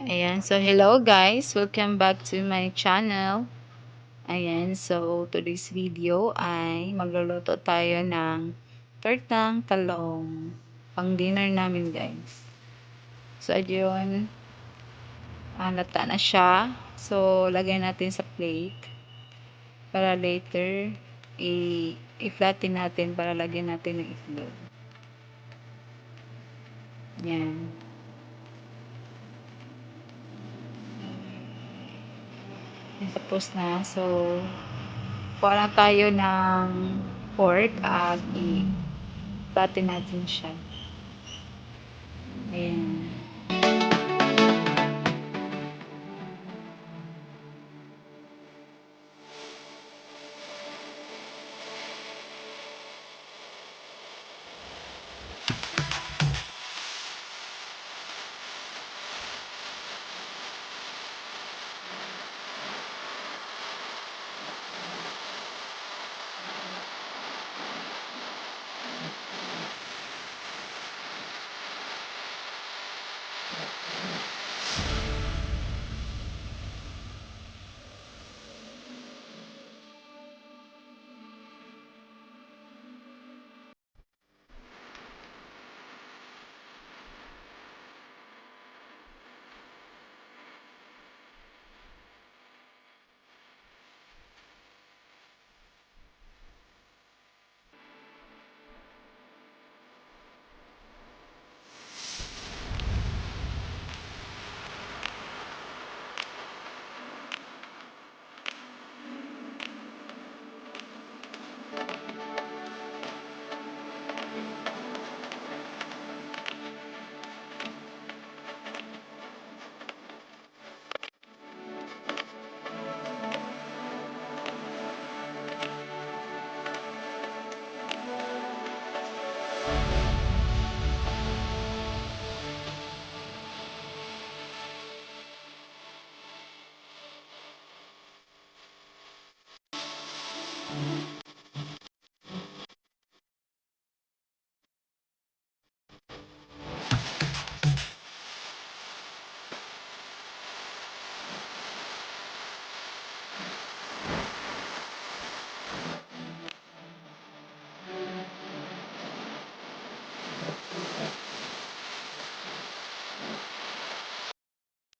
Ayan, so hello guys, welcome back to my channel. Ayan, so today's video ay magluluto tayo ng tortang talong. Pang dinner namin guys. So ayun, halata na siya. So lagay natin sa plate para later i-flatten natin para lagyan natin ng itlog. Yan. Tapos na. So, kuha na tayo ng pork at i-flatten natin siya. Ayan.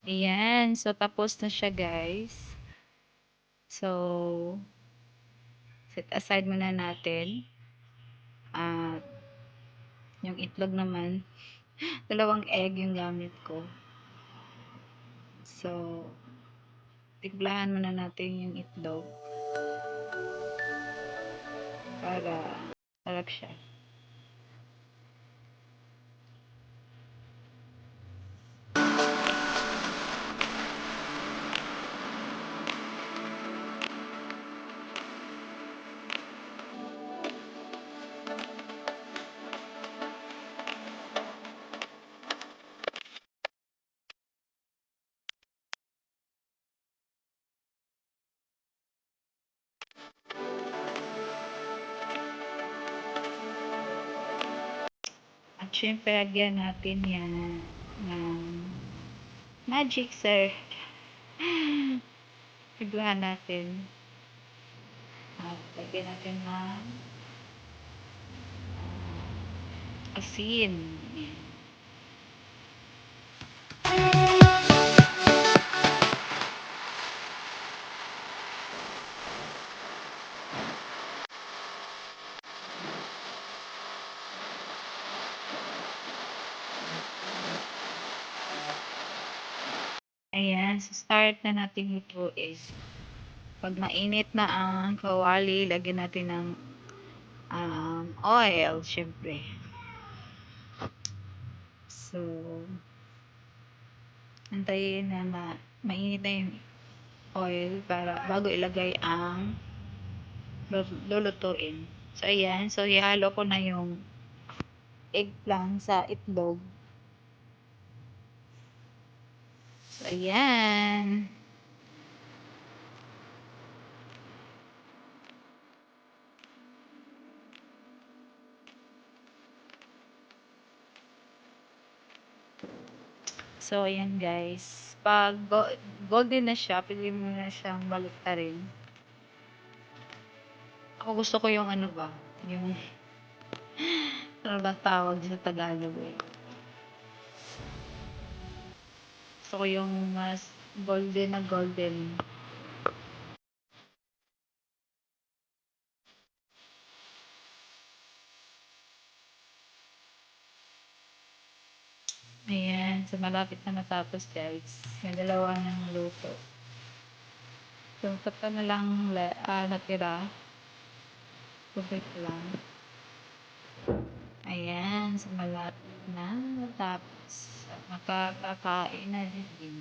Ayan. So, tapos na siya guys. So, set aside muna natin. At, yung itlog naman, dalawang egg yung gamit ko. So, tigplahan muna natin yung itlog para sarap siya. At syempre, lagyan natin yan ng magic sir. Tigplahan natin. At lagyan natin ng asin. Ayan, so start na natin lutuin. Pag mainit na ang kawali, lagyan natin ng oil, syempre. So, antayin na mainit na yung oil para bago ilagay ang lulutuin. So, ayan. So, ihalo ko na yung eggplant sa itlog. So, ayan. So, ayan guys. Pag golden na siya, pili mo na siyang baliktarin. Ako gusto ko yung ano ba, yung ano ba tawag sa Tagalog eh. Gusto ko yung mas golden na golden. Ayan, so malapit na matapos guys. May dalawa ng luto. So, tatlo na lang natira. Tubig lang. Ayan, so malapit na matapos. At makakakain na din.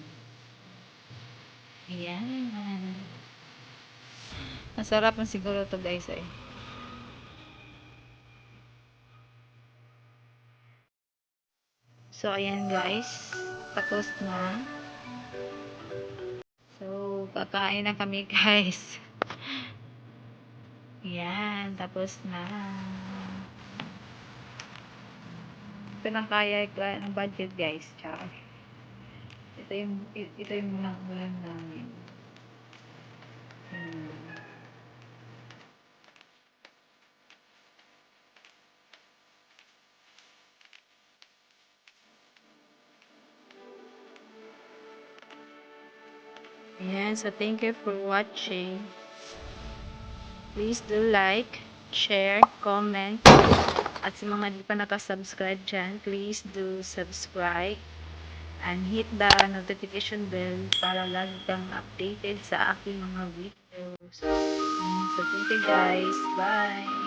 Ayan. Masarap na siguro to guys eh. So, ayan guys. Tapos na. So, kakain na kami guys. Ayan, tapos na. Ito lang kaya ng budget guys. Char. Ito yung mga ulam namin. Hmm. Ayan, so thank you for watching. Please do like, share, comment. At sa mga di pa nakasubscribe dyan, please do subscribe and hit the notification bell para lagi kang updated sa aking mga videos. So thank you guys. Bye!